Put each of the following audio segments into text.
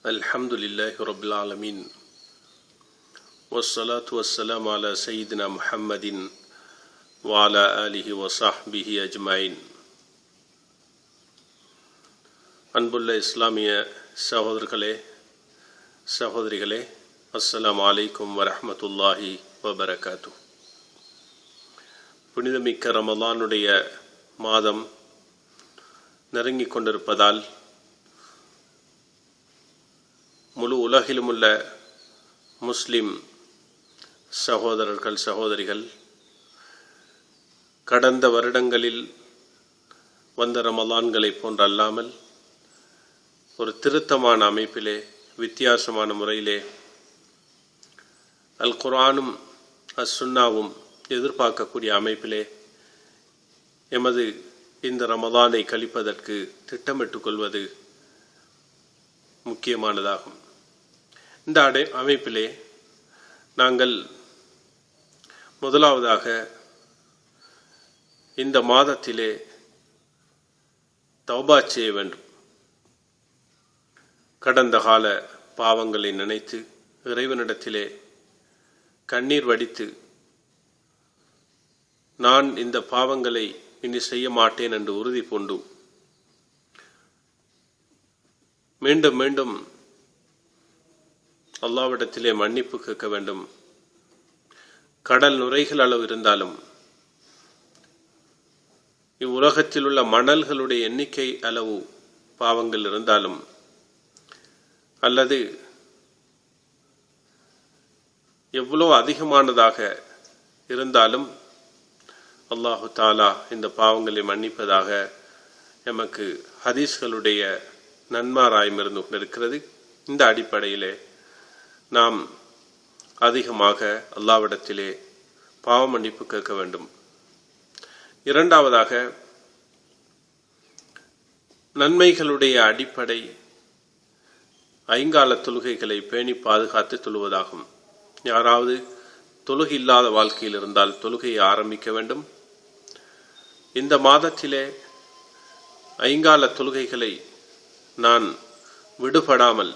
الحمد لله رب العالمين والصلاة والسلام على سيدنا محمد وعلى آله وصحبه أجمعين. அன்புள்ள இஸ்லாமிய சகோதரர்களே சகோதரிகளே, அஸ்ஸலாமு அலைக்கும் வரஹ்மத்துல்லாஹி வபரகாத்து. புனிதமிக்க ரமலானுடைய மாதம் நெருங்கிக் கொண்டிருப்பதால் முழு உலகிலும் உள்ள முஸ்லிம் சகோதரர்கள் சகோதரிகள் கடந்த வருடங்களில் வந்த ரமலான்களை போன்றல்லாமல் ஒரு திருத்தமான அமைப்பிலே, வித்தியாசமான முறையிலே அல் குர்ஆனும் சுன்னாவும் எதிர்பார்க்கக்கூடிய அமைப்பிலே எமது இந்த ரமலானை கழிப்பதற்கு திட்டமிட்டுக் கொள்வது முக்கியமானதாகும். இந்த அமைப்பிலே நாங்கள் முதலாவதாக இந்த மாதத்திலே தௌபா செய்ய வேண்டும். கடந்த கால பாவங்களை நினைத்து இறைவனிடத்திலே கண்ணீர் வடித்து, நான் இந்த பாவங்களை இனி செய்ய மாட்டேன் என்று உறுதி பூண்டு மீண்டும் மீண்டும் அல்லாஹ்விடத்திலே மன்னிப்பு கேட்க வேண்டும். கடல் நுரைகள் அளவு இருந்தாலும், இவ்வுலகத்தில் உள்ள மணல்களுடைய எண்ணிக்கை அளவு பாவங்கள் இருந்தாலும், அல்லது எவ்வளோ அதிகமானதாக இருந்தாலும் அல்லாஹு தாலா இந்த பாவங்களை மன்னிப்பதாக எமக்கு ஹதீஸ்களுடைய நன்மாராயம் இருந்து கொண்டிருக்கிறது. இந்த அடிப்படையிலே நாம் அதிகமாக அல்லாஹ்விடத்திலே பாவ மன்னிப்பு கேட்க வேண்டும். இரண்டாவதாக, நன்மைகளுடைய அடிப்படை ஐங்கால தொழுகைகளை பேணி பாதுகாத்து தொழுவதாகும். யாராவது தொழுகை இல்லாத வாழ்க்கையில் இருந்தால் தொழுகையை ஆரம்பிக்க வேண்டும். இந்த மாதத்திலே ஐங்கால தொழுகைகளை நான் விடுபடாமல்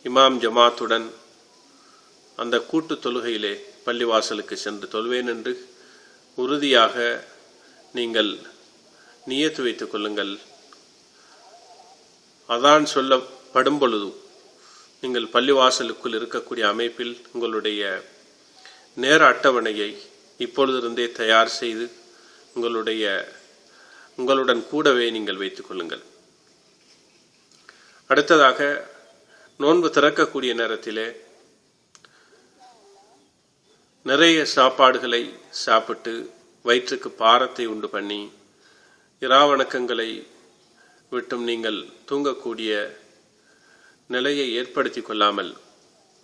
இமாம் ஜமாத்துடன் அந்த கூட்டு தொழுகையிலே பள்ளிவாசலுக்கு சென்று தொழுவேன் என்று உறுதியாக நீங்கள் நியத்து வைத்துக் கொள்ளுங்கள். அதான் சொல்லப்படும் பொழுது நீங்கள் பள்ளிவாசலுக்குள் இருக்கக்கூடிய அமைப்பில் உங்களுடைய நேர அட்டவணையை இப்பொழுதிருந்தே தயார் செய்து உங்களுடன் கூடவே நீங்கள் வைத்துக் கொள்ளுங்கள். அடுத்ததாக, நோன்பு திறக்கக்கூடிய நேரத்திலே நிறைய சாப்பாடுகளை சாப்பிட்டு வயிற்றுக்கு பாரத்தை உண்டு பண்ணி இராவணக்கங்களை விட்டும் நீங்கள் தூங்கக்கூடிய நிலையை ஏற்படுத்தி கொள்ளாமல்,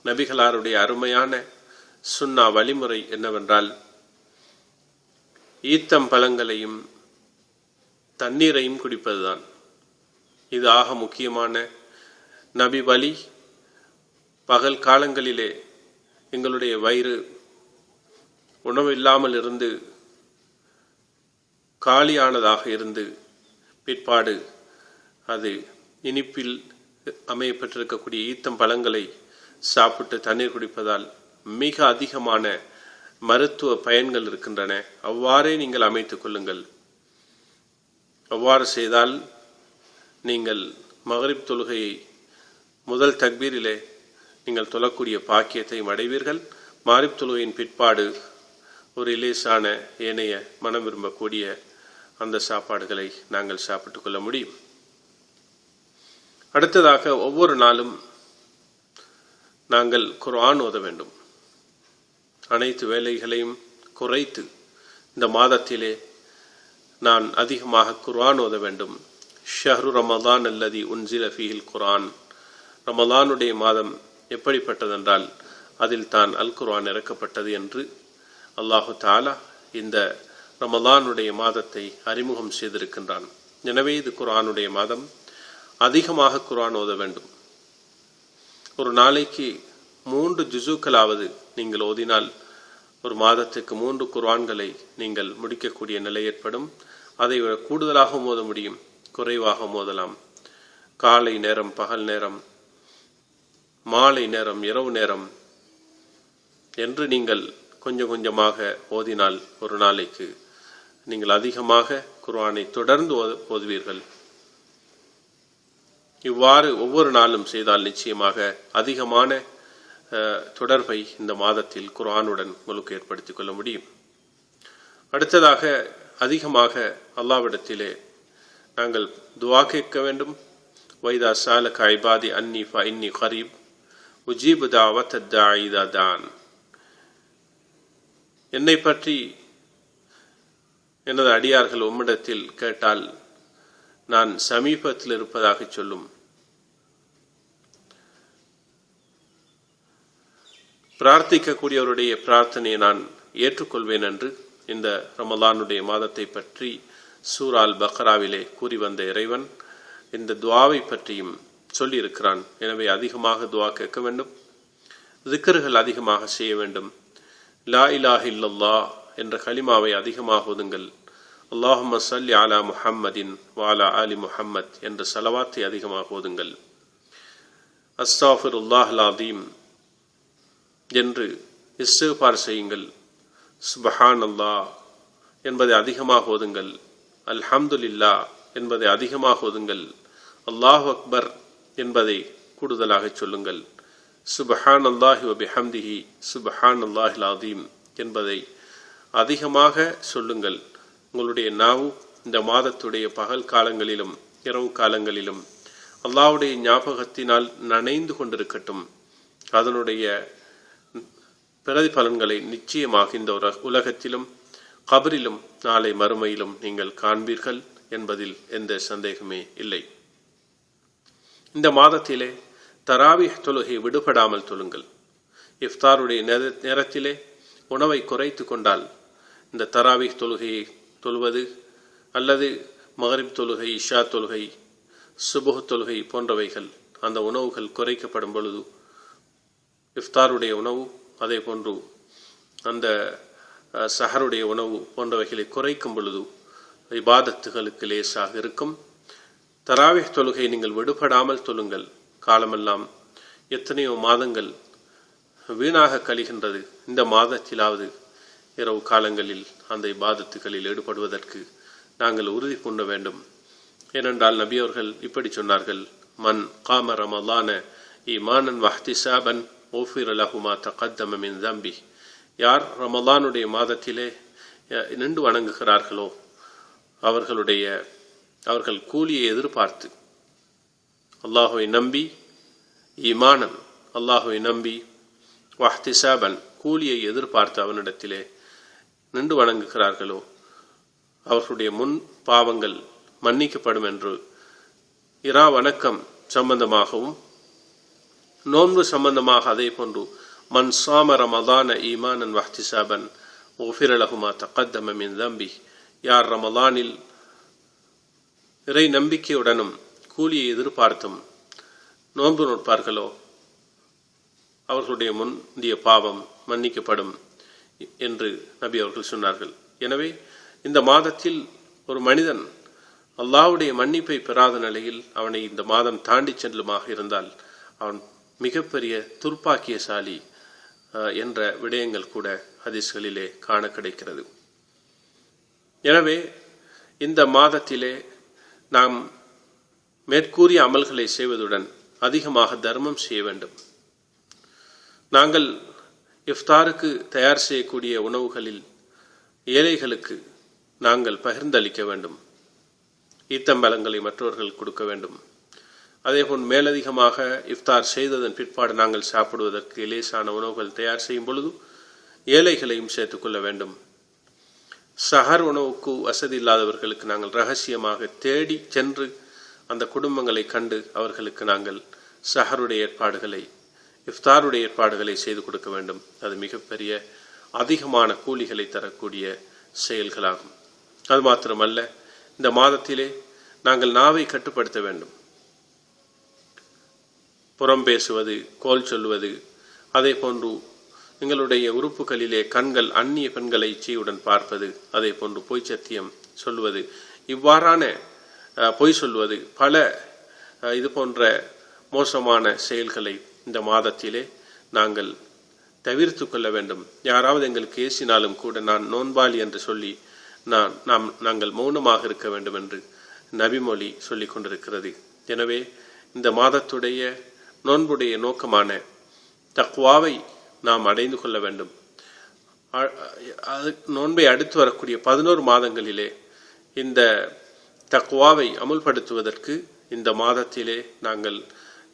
நபிகளாருடைய அருமையான சுன்னா வழிமுறை என்னவென்றால், ஈத்தம் பழங்களையும் தண்ணீரையும் குடிப்பதுதான். இது ஆக முக்கியமான நபி வழி. பகல் காலங்களிலே எங்களுடைய வயிறு உணவு இல்லாமல் இருந்து காலியானதாக இருந்து பிற்பாடு அது இனிப்பில் அமையப்பட்டிருக்கக்கூடிய ஈத்தம் பழங்களை சாப்பிட்டு தண்ணீர் குடிப்பதால் மிக அதிகமான மருத்துவ பயன்கள் இருக்கின்றன. அவ்வாறே நீங்கள் அமைத்துக் கொள்ளுங்கள். அவ்வாறு செய்தால் நீங்கள் மகரிப் தொழுகையை முதல் தக்பீரிலே நீங்கள் தொழக்கூடிய பாக்கியத்தை அடைவீர்கள். மகரிப் தொழுகையின் பிற்பாடு ஒரு இலேசான ஏனைய மனம் விரும்பக்கூடிய அந்த சாப்பாடுகளை நாங்கள் சாப்பிட்டுக் கொள்ள முடியும். அடுத்ததாக, ஒவ்வொரு நாளும் நாங்கள் குர்ஆன் ஓத வேண்டும். அனைத்து வேலைகளையும் குறைத்து இந்த மாதத்திலே நான் அதிகமாக குர்ஆன் ஓத வேண்டும். ஷஹ்ரு ரமலான் அல்லதி உன்சில ஃபீஹில் குர்ஆன். ரமலானுடைய மாதம் எப்படிப்பட்டதென்றால் அதில் தான் அல் குர்ஆன் இறக்கப்பட்டது என்று அல்லாஹு தாலா இந்த ரமலானுடைய மாதத்தை அறிமுகம் செய்திருக்கின்றான். எனவே இது குர்ஆனுடைய மாதம். அதிகமாக குர்ஆன் ஓத வேண்டும். ஒரு நாளைக்கு 3 ஜுசுக்களாவது நீங்கள் ஓதினால் ஒரு மாதத்துக்கு 3 குர்ஆன்களை நீங்கள் முடிக்கக்கூடிய நிலை ஏற்படும். அதை கூடுதலாக ஓத முடியும், குறைவாக ஓதலாம். காலை நேரம், பகல் நேரம், மாலை நேரம், இரவு நேரம் என்று நீங்கள் கொஞ்சம் கொஞ்சமாக ஓதினால் ஒரு நாளைக்கு நீங்கள் அதிகமாக குர்ஆனை தொடர்ந்து ஓதுவீர்கள். இவ்வாறு ஒவ்வொரு நாளும் செய்தால் நிச்சயமாக அதிகமான தொடர்பை இந்த மாதத்தில் குர்ஆனுடன் உங்களுக்கு ஏற்படுத்திக் கொள்ள முடியும். அடுத்ததாக அதிகமாக அல்லாஹ்விடத்திலே நாங்கள் துஆ கேட்க வேண்டும். வைதா சாலக இபாதி அன்னி ஃபஇன்னி கரீப் உஜீபு தஅவத்தத் தாஇ இதா தான். என்னை பற்றி எனது அடியார்கள் உம்மிடத்தில் கேட்டால் நான் சமீபத்தில் இருப்பதாக சொல்லும். பிரார்த்திக்கக்கூடியவருடைய பிரார்த்தனையை நான் ஏற்றுக்கொள்வேன் என்று இந்த ரமலானுடைய மாதத்தை பற்றி சூரா அல் பக்ராவிலே கூறி வந்த இறைவன் இந்த துஆவை பற்றியும் சொல்லியிருக்கிறான். எனவே அதிகமாக துஆ கேட்க வேண்டும், திக்ருகள் அதிகமாக செய்ய வேண்டும். லா இலாஹ இல்லல்லாஹ் என்ற கலிமாவை அதிகமாக ஓதுங்கள். அல்லாஹும்ம ஸல்லி அலா முஹம்மதின் வ அலா ஆலி முஹம்மத் என்ற ஸலவாத்தை அதிகமாக ஓதுங்கள். அஸ்தாஃபிருல்லாஹல் அஸீம் என்று இஸ்திக்ஃபார் செய்யுங்கள். சுப்ஹானல்லாஹ் என்பதை அதிகமாக ஓதுங்கள். அல்ஹம்துலில்லாஹ் என்பதை அதிகமாக ஓதுங்கள். அல்லாஹு அக்பர் என்பதை கூடுதலாக சொல்லுங்கள். சுப்ஹானல்லாஹி வ பிஹம்திஹி சுப்ஹானல்லாஹில் அஸீம் என்பதை அதிகமாக சொல்லுங்கள். உங்களுடைய நாவு இந்த மாதத்துடைய பகல் காலங்களிலும் இரவு காலங்களிலும் அல்லாஹ்வுடைய ஞாபகத்தினால் நனைந்து கொண்டிருக்கட்டும். அதனுடைய பிரதிபலன்களை நிச்சயமாக இந்த உலகத்திலும் கபரிலும் நாளை மறுமையிலும் நீங்கள் காண்பீர்கள் என்பதில் எந்த சந்தேகமே இல்லை. இந்த மாதத்திலே தராவிஹ் தொழுகை விடுபடாமல் தொழுங்கள். இஃப்தாருடைய நேரத்திலே உணவை குறைத்து கொண்டால் இந்த தராவிஹ் தொழுகையை தொழுவது அல்லது மகரிப் தொழுகை, இஷா தொழுகை, சுபுஹ் தொழுகை போன்றவைகள் அந்த உணவுகள் குறைக்கப்படும் பொழுது இஃப்தாருடைய உணவு அதே போன்று அந்த சஹருடைய உணவு போன்றவைகளை குறைக்கும் பொழுது இபாதத்துகளுக்கு லேசாக இருக்கும். தராவிஹ் தொழுகை நீங்கள் விடுபடாமல் தொழுங்கள். காலமெல்லாம் எத்தனையோ மாதங்கள் வீணாக கழிகின்றது. இந்த மாதத்திலாவது இரவு காலங்களில் அந்த இபாதத்துகளில் ஈடுபடுவதற்கு நாங்கள் உறுதி பூண்ட வேண்டும். ஏனென்றால் நபி அவர்கள் இப்படி சொன்னார்கள், மன் காம ரமலான ஈமானன் வஹ்திசாபன் ஊஃபிர லஹு மா தகத்தம மின் தம்பி. யார் ரமலானுடைய மாதத்திலே நின்று வணங்குகிறார்களோ அவர்கள் கூலியை எதிர்பார்த்து அல்லாஹுவை நம்பி, ஈமானன் அல்லாஹுவை நம்பி, வஹ்திசாபன் கூலியை எதிர்பார்த்து அவனிடத்திலே நின்று வணங்குகிறார்களோ அவர்களுடைய முன் பாவங்கள் மன்னிக்கப்படும் என்று இரா வணக்கம் சம்பந்தமாகவும் நோன்பு சம்பந்தமாக அதே போன்று மன் ஸாம ரமலான ஈமானன் வஹ்திசாபன் உஃபிர லஹு மா தகத்தம மின் தம்பி. யார் ரமலானில் இறை நம்பிக்கையுடனும் கூலியை எதிர்பார்த்தும் நோன்பு நோட்பார்களோ அவர்களுடைய முந்திய பாவம் மன்னிக்கப்படும் என்று நபி அவர்கள் சொன்னார்கள். எனவே இந்த மாதத்தில் ஒரு மனிதன் அல்லாஹ்வுடைய மன்னிப்பை பெறாத நிலையில் அவனை இந்த மாதம் தாண்டி செல்லுமாக இருந்தால் அவன் மிகப்பெரிய துர்ப்பாக்கியசாலி என்ற விடயங்கள் கூட ஹதீஸ்களிலே காண கிடைக்கிறது. எனவே இந்த மாதத்திலே நாம் மேற்கூறிய அமல்களை செய்வதுடன் அதிகமாக தர்மம் செய்ய வேண்டும். நாங்கள் இஃப்தாருக்கு தயார் செய்யக்கூடிய உணவுகளில் ஏழைகளுக்கு நாங்கள் பகிர்ந்தளிக்க வேண்டும். ஈத்தம்பழங்களை மற்றவர்கள் கொடுக்க வேண்டும். அதேபோல் மேலதிகமாக இஃப்தார் செய்ததன் பிற்பாடு நாங்கள் சாப்பிடுவதற்கு லேசான உணவுகள் தயார் செய்யும் பொழுது ஏழைகளையும் சேர்த்துக்கொள்ள வேண்டும். சஹர் உணவுக்கு வசதி இல்லாதவர்களுக்கு நாங்கள் ரகசியமாக தேடி சென்று அந்த குடும்பங்களை கண்டு அவர்களுக்கு நாங்கள் சஹருடைய ஏற்பாடுகளை, இஃப்தாருடைய ஏற்பாடுகளை செய்து கொடுக்க வேண்டும். அது மிகப்பெரிய அதிகமான கூலிகளை தரக்கூடிய செயல்களாகும். அது மாத்திரமல்ல, இந்த மாதத்திலே நாங்கள் நாவை கட்டுப்படுத்த வேண்டும். புறம் பேசுவது, கோல் சொல்வது, அதே போன்று எங்களுடைய உறுப்புகளிலே கண்கள் அந்நிய பெண்களை இச்சையுடன் பார்ப்பது, அதே போன்று பொய் சத்தியம் சொல்வது, இவ்வாறான பொய் சொல்வது, பல இது போன்ற மோசமான செயல்களை இந்த மாதத்திலே நாங்கள் தவிர்த்து கொள்ள வேண்டும். யாராவது எங்களுக்கு ஏசினாலும் கூட நான் நோன்பாளி என்று சொல்லி நாங்கள் மௌனமாக இருக்க வேண்டும் என்று நபிமொழி சொல்லிக் கொண்டிருக்கிறது. எனவே இந்த மாதத்துடைய நோன்புடைய நோக்கமான தக்வாவை நாம் அடைந்து கொள்ள வேண்டும். நோன்பை அடுத்து வரக்கூடிய 11 மாதங்களிலே இந்த தக்வாவை அமுல்படுத்துவதற்கு இந்த மாதத்திலே நாங்கள்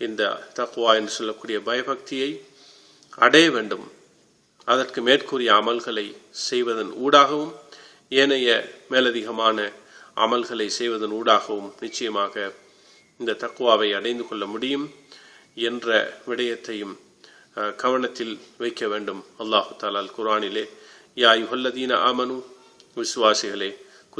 இந்த தக்வா என்று சொல்லக்கூடிய பயபக்தியை அடைய வேண்டும். அதற்கு மேற்கூறிய அமல்களை செய்வதன் ஊடாகவும் ஏனைய மேலதிகமான அமல்களை செய்வதன் ஊடாகவும் நிச்சயமாக இந்த தக்வாவை அடைந்து கொள்ள முடியும் என்ற விடயத்தையும் கவனத்தில் வைக்க வேண்டும். அல்லாஹு தஆலா குர்ஆனிலே யா அய்யுஹல்லதீன ஆமனு, விசுவாசிகளே